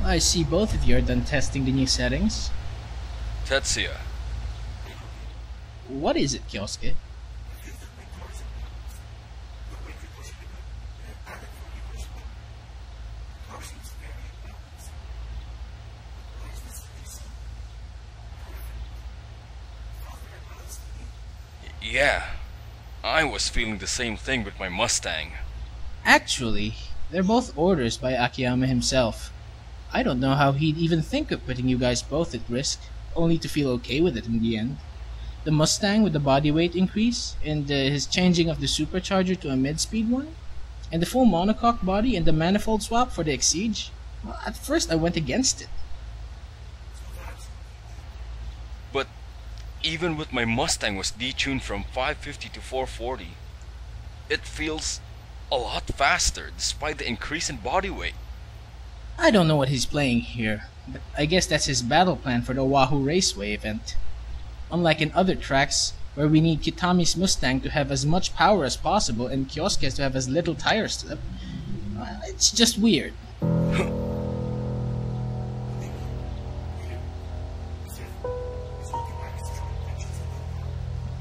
I see both of you are done testing the new settings. Tetsuya. What is it, Kyosuke? Yeah, I was feeling the same thing with my Mustang. Actually, they're both orders by Akiyama himself. I don't know how he'd even think of putting you guys both at risk, only to feel okay with it in the end. The Mustang with the body weight increase, and his changing of the supercharger to a mid-speed one, and the full monocoque body and the manifold swap for the Exige. Well, at first I went against it. But even with my Mustang was detuned from 550 to 440, it feels a lot faster despite the increase in body weight. I don't know what he's playing here, but I guess that's his battle plan for the Wahoo Raceway event. Unlike in other tracks, where we need Kitami's Mustang to have as much power as possible and Kyosuke's to have as little tire slip, it's just weird.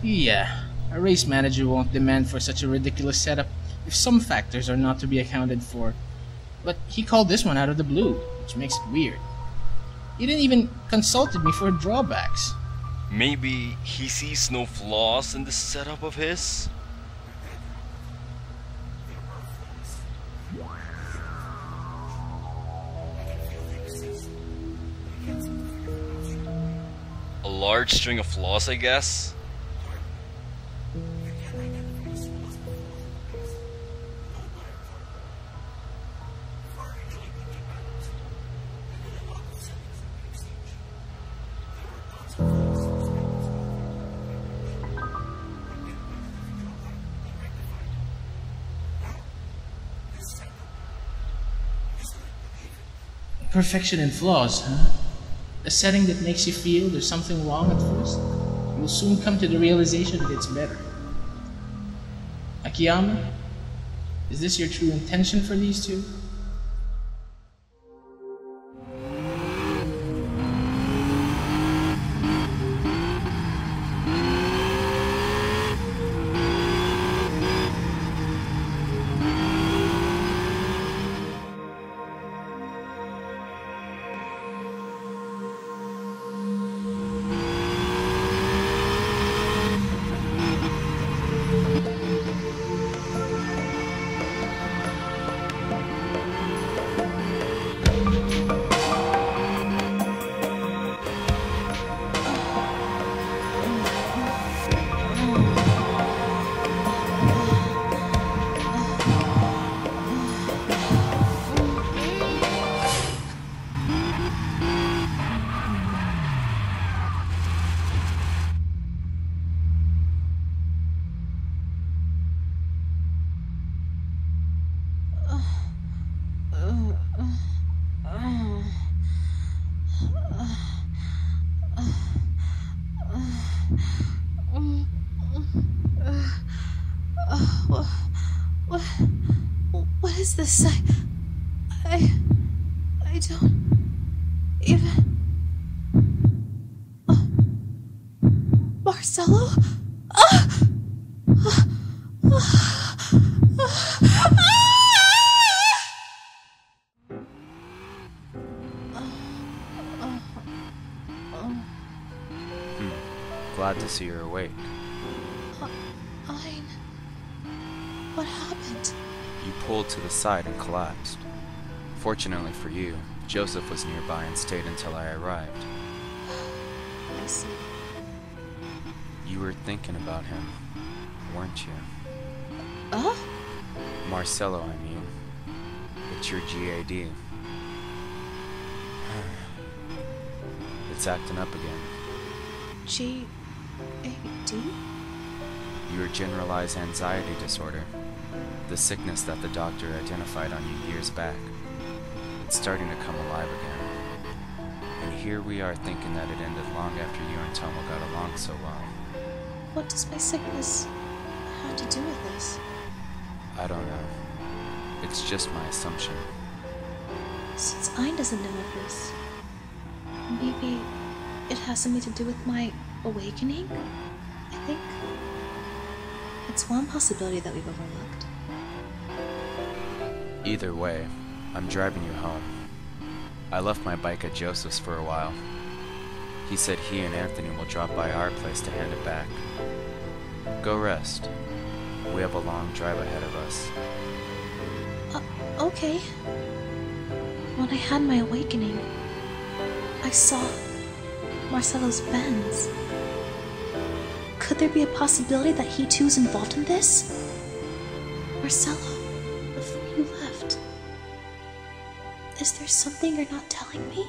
Yeah, a race manager won't demand for such a ridiculous setup if some factors are not to be accounted for. But he called this one out of the blue, which makes it weird. He didn't even consulted me for drawbacks. Maybe he sees no flaws in this setup of his? A large string of flaws, I guess? Perfection and flaws, huh? A setting that makes you feel there's something wrong at first. You will soon come to the realization that it's better. Akiyama, is this your true intention for these two? What is this? I don't even... Marcelo? Glad to see you're awake. What happened? You pulled to the side and collapsed. Fortunately for you, Joseph was nearby and stayed until I arrived. I see. You were thinking about him, weren't you? Marcelo, I mean. It's your GAD. It's acting up again. GAD? Your generalized anxiety disorder. The sickness that the doctor identified on you years back. It's starting to come alive again. And here we are thinking that it ended long after you and Tomo got along so well. What does my sickness have to do with this? I don't know. It's just my assumption. Since Ain doesn't know of this, maybe it has something to do with my awakening? I think it's one possibility that we've overlooked. Either way, I'm driving you home. I left my bike at Joseph's for a while. He said he and Anthony will drop by our place to hand it back. Go rest. We have a long drive ahead of us. Okay. When I had my awakening, I saw Marcelo's Benz. Could there be a possibility that he too is involved in this? Marcelo, before you left, is there something you're not telling me?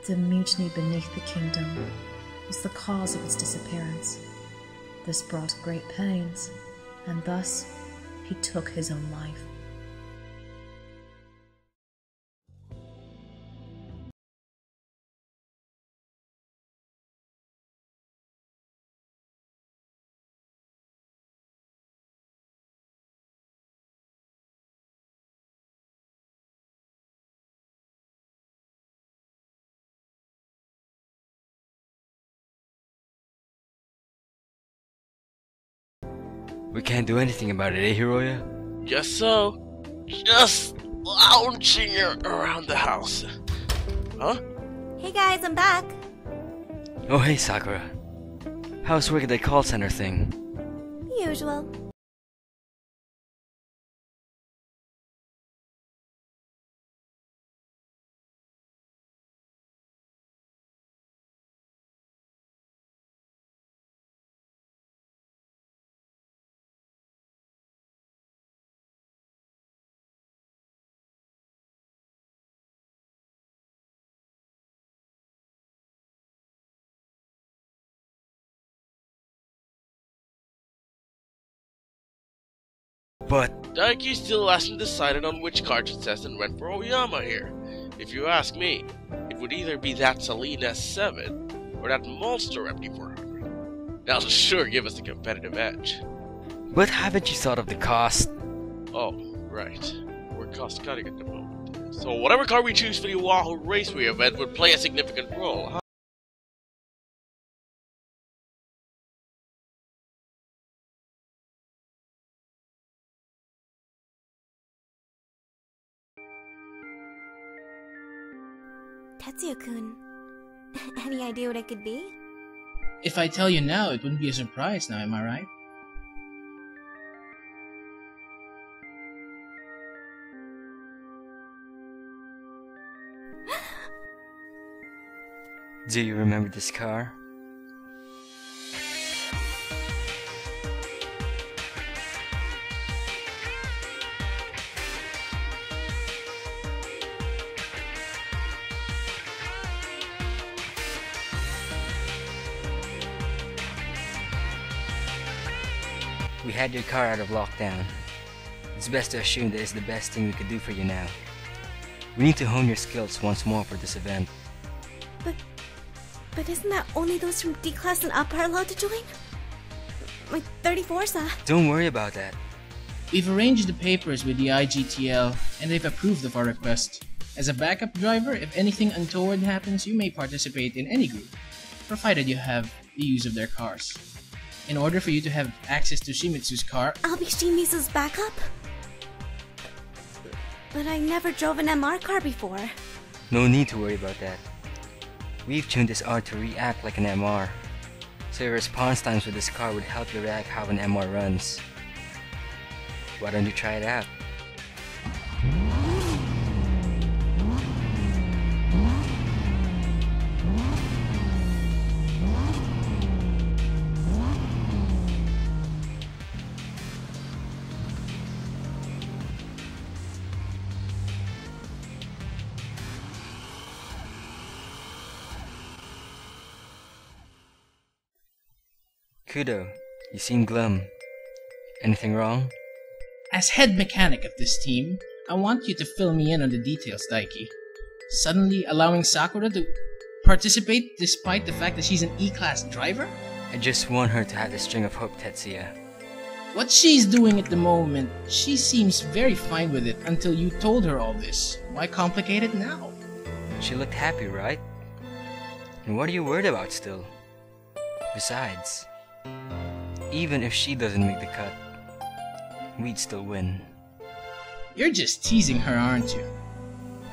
The mutiny beneath the kingdom was the cause of its disappearance. This brought great pains, and thus he took his own life. We can't do anything about it, eh, Hiroya? Guess so. Just lounging around the house. Huh? Hey guys, I'm back. Oh, hey, Sakura. How's work at that call center thing? The usual. But Daiki still hasn't decided on which card should test and rent for Oyama here. If you ask me, it would either be that Celine S7 or that Monster MD400. That'll sure give us a competitive edge. But haven't you thought of the cost? Oh, right. We're cost cutting at the moment. So whatever car we choose for the Oahu Raceway event would play a significant role, huh? Tetsuya-kun, any idea what it could be? If I tell you now, it wouldn't be a surprise now, am I right? Do you remember this car? We had your car out of lockdown. It's best to assume that it's the best thing we could do for you now. We need to hone your skills once more for this event. But isn't that only those from D-Class and up are allowed to join? My 34-sa. Don't worry about that. We've arranged the papers with the IGTL, and they've approved of our request. As a backup driver, if anything untoward happens, you may participate in any group, provided you have the use of their cars. In order for you to have access to Shimitsu's car, I'll be Shimizu's backup? But I never drove an MR car before. No need to worry about that. We've tuned this R to react like an MR, so your response times with this car would help you react how an MR runs. Why don't you try it out? Kudo, you seem glum. Anything wrong? as head mechanic of this team, I want you to fill me in on the details, Daiki. Suddenly allowing Sakura to participate despite the fact that she's an E-Class driver? I just want her to have the string of hope, Tetsuya. What she's doing at the moment, she seems very fine with it until you told her all this. Why complicate it now? She looked happy, right? And what are you worried about still? Besides, even if she doesn't make the cut, we'd still win. You're just teasing her, aren't you?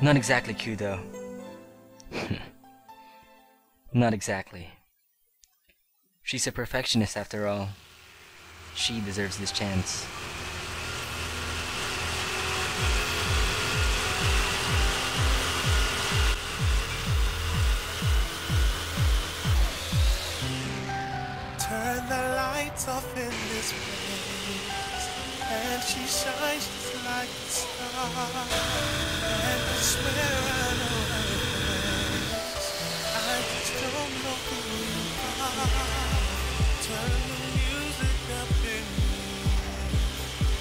Not exactly, Kudo. Not exactly. She's a perfectionist after all. She deserves this chance. Turn the lights off in this place, and she shines just like a star. And I swear I know her face, I just don't know who you are. Turn the music up in me,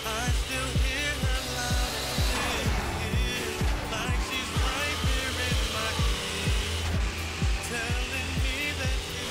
I still hear her loud and clear, like she's right there in my ear, telling me that you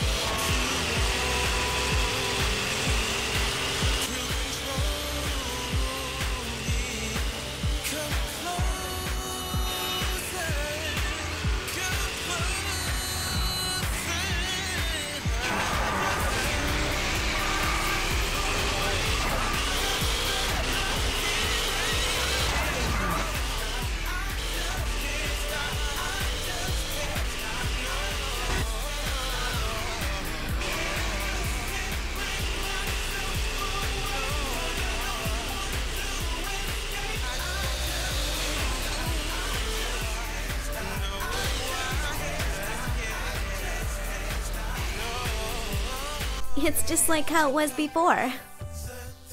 It's just like how it was before.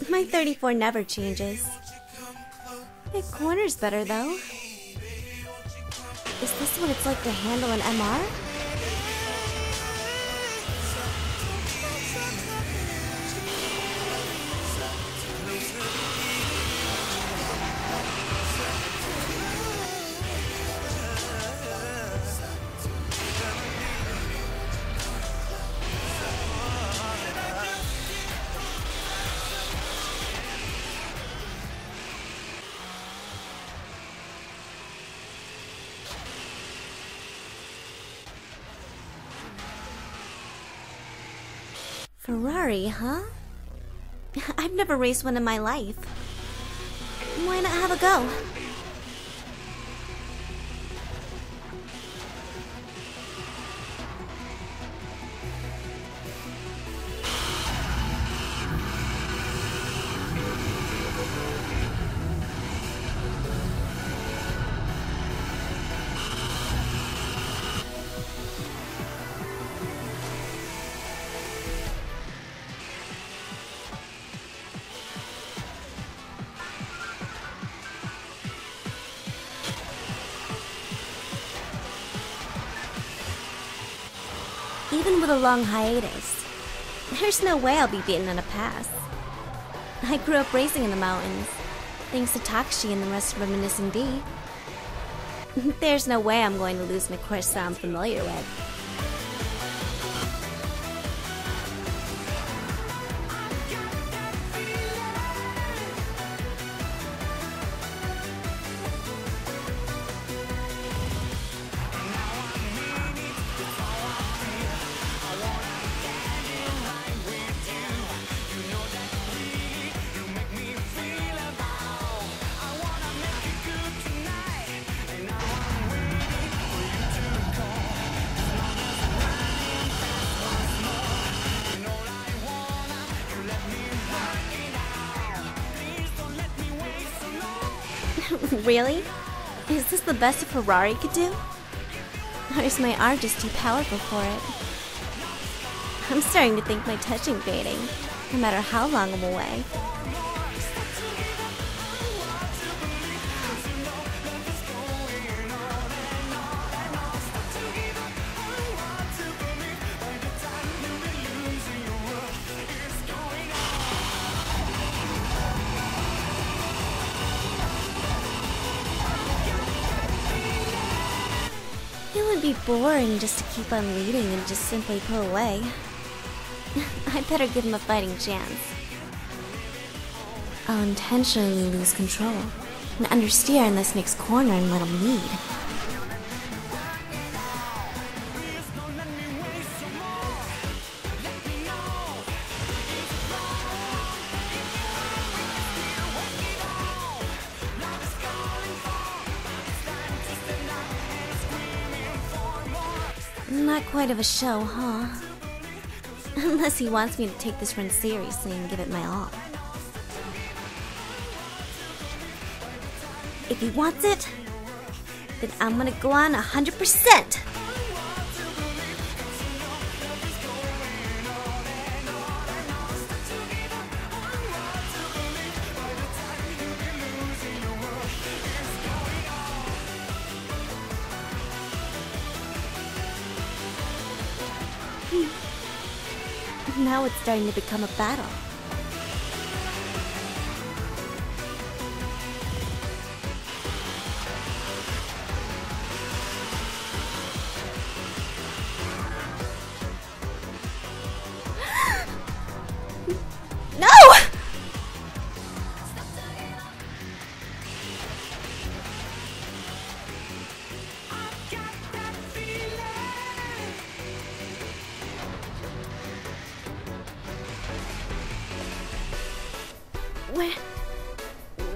My 34 never changes. It corners better though. Is this what it's like to handle an MR? Ferrari, huh? I've never raced one in my life. Why not have a go? Even with a long hiatus, there's no way I'll be beaten on a pass. I grew up racing in the mountains, thanks to Takashi and the rest of Reminiscing D. There's no way I'm going to lose my course that I'm familiar with. Really? Is this the best a Ferrari could do? Or is my arm just too powerful for it? I'm starting to think my touching fading, no matter how long I'm away. It would be boring just to keep on leading and just simply pull away. I better give him a fighting chance. I'll intentionally lose control and understeer in the snake's corner and let him lead. Not quite of a show, huh? Unless he wants me to take this run seriously and give it my all. If he wants it, then I'm gonna go on 100%! Now it's starting to become a battle. No!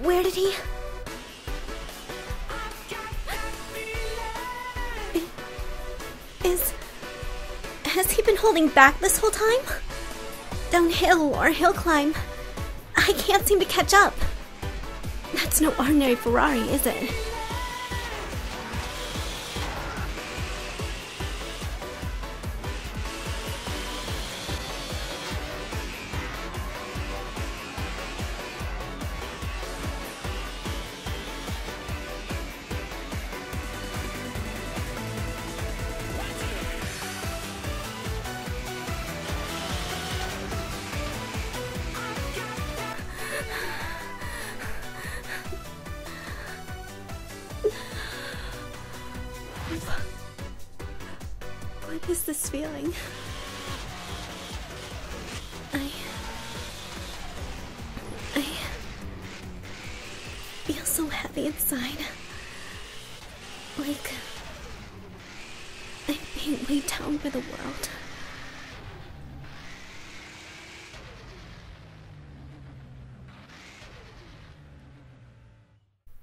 Where did he... Has he been holding back this whole time? Downhill or hill climb, I can't seem to catch up. That's no ordinary Ferrari, is it? What is this feeling? I feel so heavy inside. Like I'm being weighed down by the world.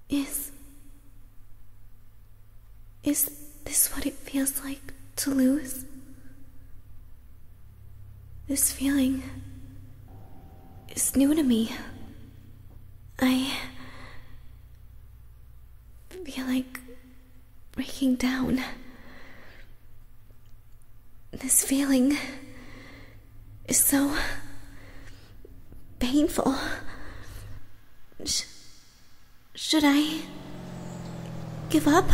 Is this what it feels like to lose? This feeling is new to me. I feel like breaking down. This feeling is so painful. Should I give up?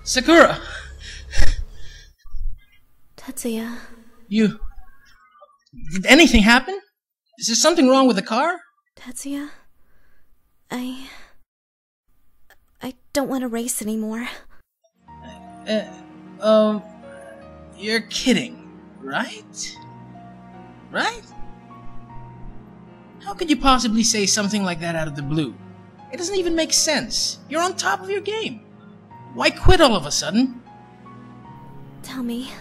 Sakura! Tetsuya. Did anything happen? Is there something wrong with the car? Tetsuya, I don't want to race anymore. You're kidding, right? Right? How could you possibly say something like that out of the blue? It doesn't even make sense. You're on top of your game. Why quit all of a sudden? Tell me,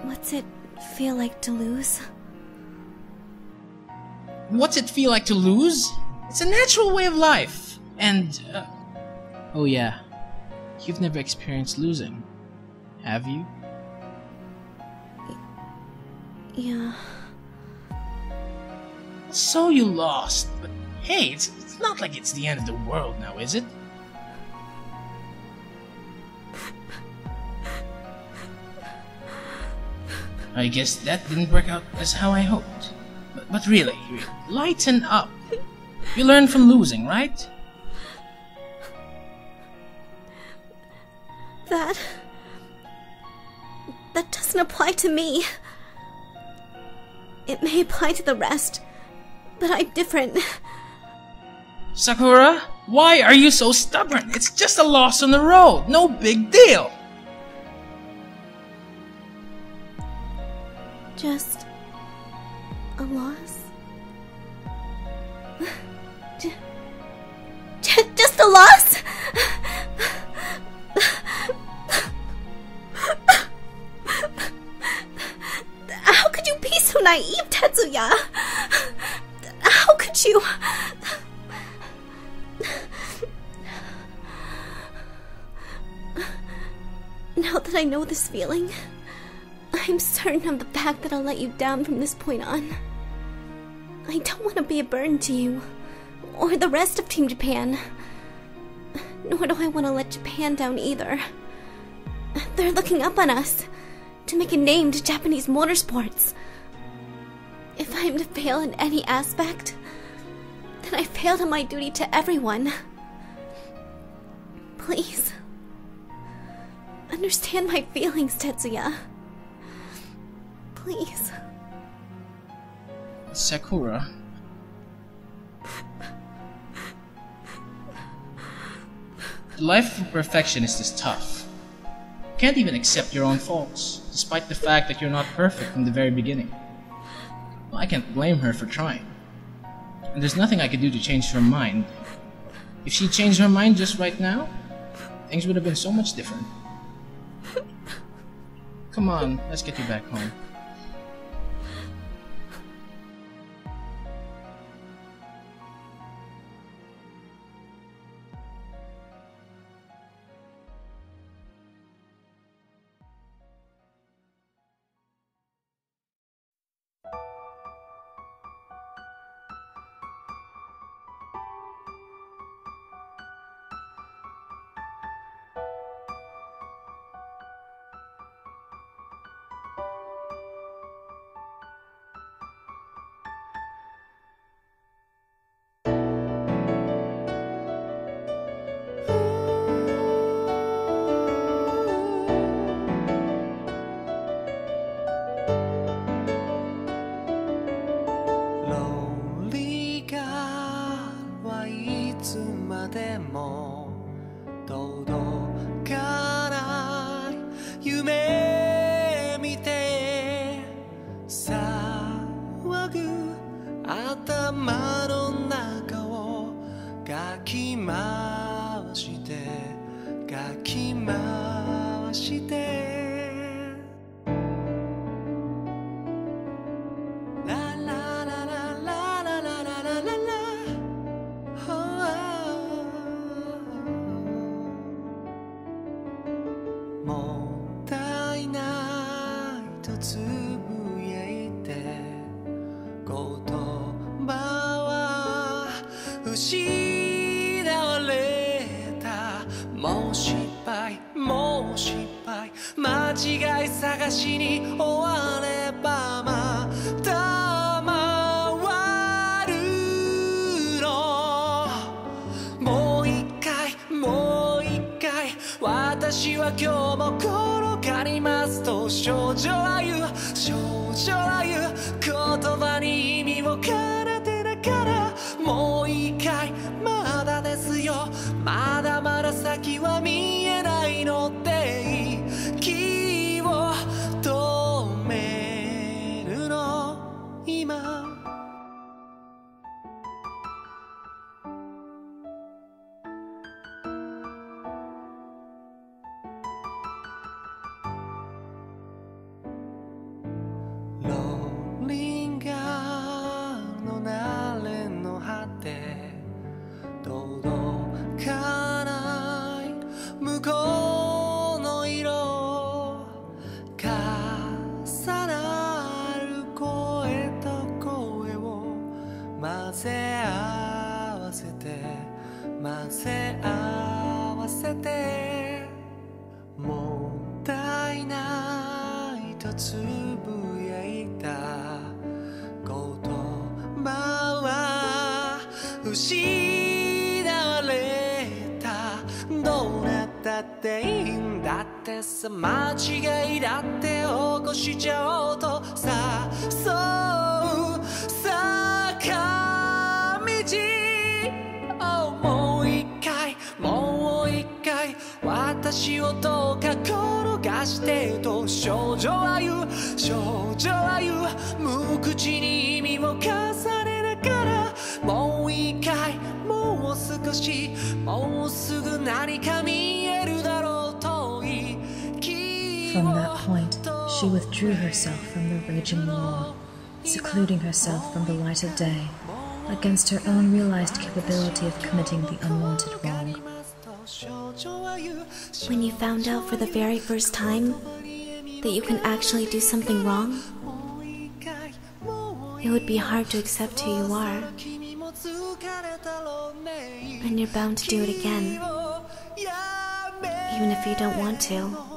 what's it feel like to lose? What's it feel like to lose? It's a natural way of life. And, oh yeah, you've never experienced losing, have you? Yeah. So you lost, but hey, it's not like it's the end of the world now, is it? I guess that didn't work out as how I hoped. But really, lighten up. You learn from losing, right? That doesn't apply to me. It may apply to the rest, but I'm different. Sakura? Why are you so stubborn? It's just a loss on the road. No big deal. Just a loss? Just a loss? How could you be so naive, Tetsuya? How could you? Now that I know this feeling, I'm certain of the fact that I'll let you down from this point on. I don't want to be a burden to you, or the rest of Team Japan. Nor do I want to let Japan down either. They're looking up on us to make a name to Japanese motorsports. If I'm to fail in any aspect, then I failed in my duty to everyone. Please, understand my feelings, Tetsuya. Please. Sakura. The life of a perfectionist is tough. You can't even accept your own faults, despite the fact that you're not perfect from the very beginning. Well, I can't blame her for trying. And there's nothing I could do to change her mind. If she changed her mind just right now, things would have been so much different. Come on, let's get you back home. 足音が転がしてと少女は言う少女は言う無口に意味を重ねながらもう一回もう少しもうすぐ何か見えるだろうと言い From that point, she withdrew herself from the raging war, secluding herself from the light of day, against her own realized capability of committing the unwanted wrong. When you found out for the very first time that you can actually do something wrong, it would be hard to accept who you are. And you're bound to do it again, even if you don't want to.